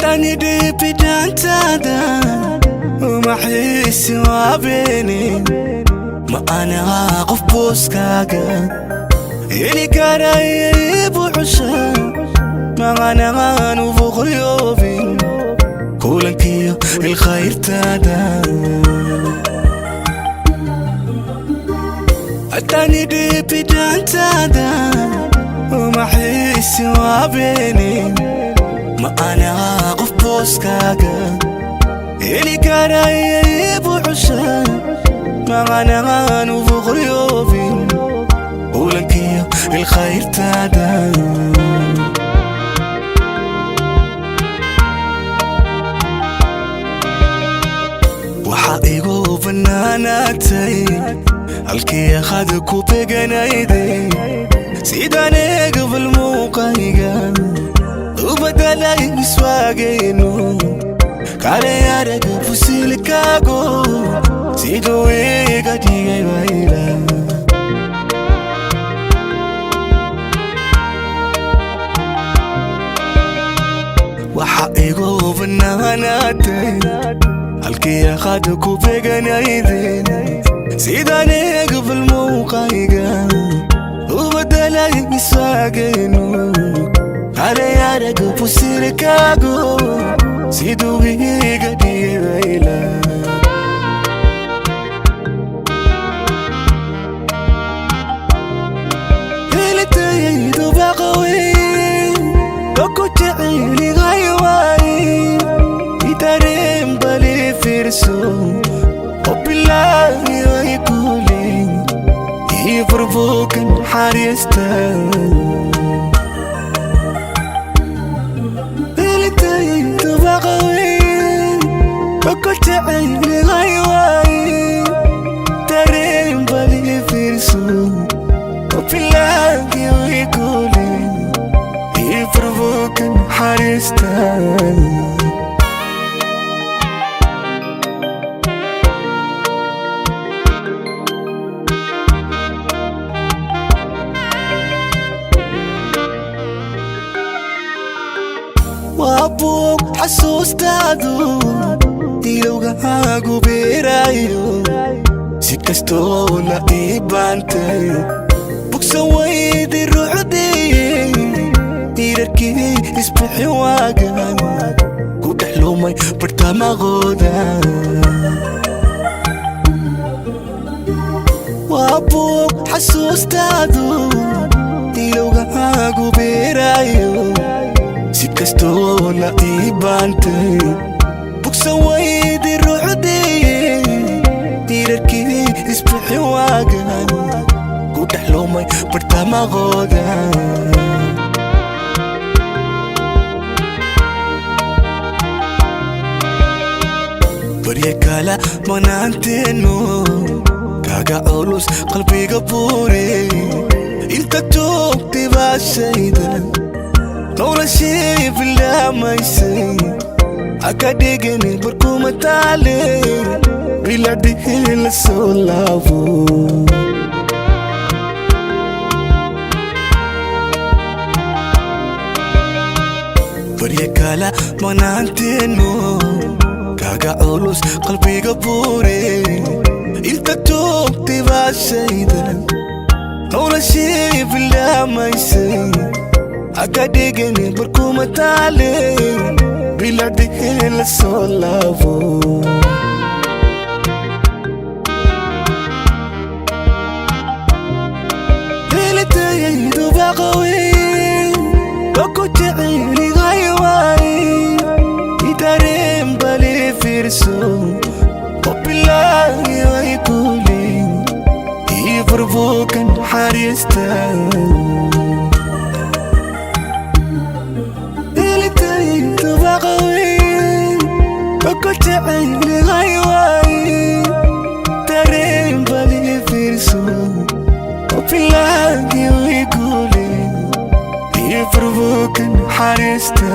أتاني دي بدانتادا وما حيس وابيني ما أنا أقف بوسكاكا إلي كان يبو عشا ما أنا نوفو غيوبي كولن كيو الخير تادا أتاني دي بدانتادا وما حيس وابيني ما أنا أقف بوسكاكا إلي كان يبو عشا ما أنا نوفو غيوبي كولن كيو الخير تادا waxaa igu bannaanaatay halkii akhad ku beganayday sidaan eegabal muuqayga u badalay miswaagaynu kale araga fusilkaago siduu iga dhigay wayla waxaa igu bannaanaatay halkii akhad ku beganayday sidaan eegabal muuqayga u badalay miswaagaynu kale araga fusilkaago siduu iga dhigay wayla helitaydu baqaway koko jeceli gaywaay itareen bali firso obilahi way kuli ifarvokan xariista helitaydu baqaway koko jeceli gaywaay itareen bali firso obilahi way kuli ifarvokan xariista وابوك حسوستادو ilowgaagu beerayo si kastoo la ii baantay bugsan waydi ruuxdii diirarkii isbixi waagan ku dhex lumay bartamaqooda وابوك حسوستادو ilowgaagu beerayo si kastoo la ii baantay bugsan waydi ruuxdii diirarkii isbixi waagan ku dhex lumay bartamaqooda barya kala manaanteenu kaaga culus qalbiga buure inta joogtay baa shaydan noloshii bilaamaysay haka dhigani barkuma taale biladhihi la soo laabo barya kala manaanteenu kaaga culus qalbiga buure inta joogtay baa shaydan noloshii bilaamaysay haka dhigani barkuma taale biladhihi la soo laabo helitaydu baqaway koko jeceli gaywaay itareen bali firso obilahi way kuli ifarvokan xariista helitaydu baqaway koko jeceli gaywaay tareen bali firso obilahi way kuli ifarvokan xariista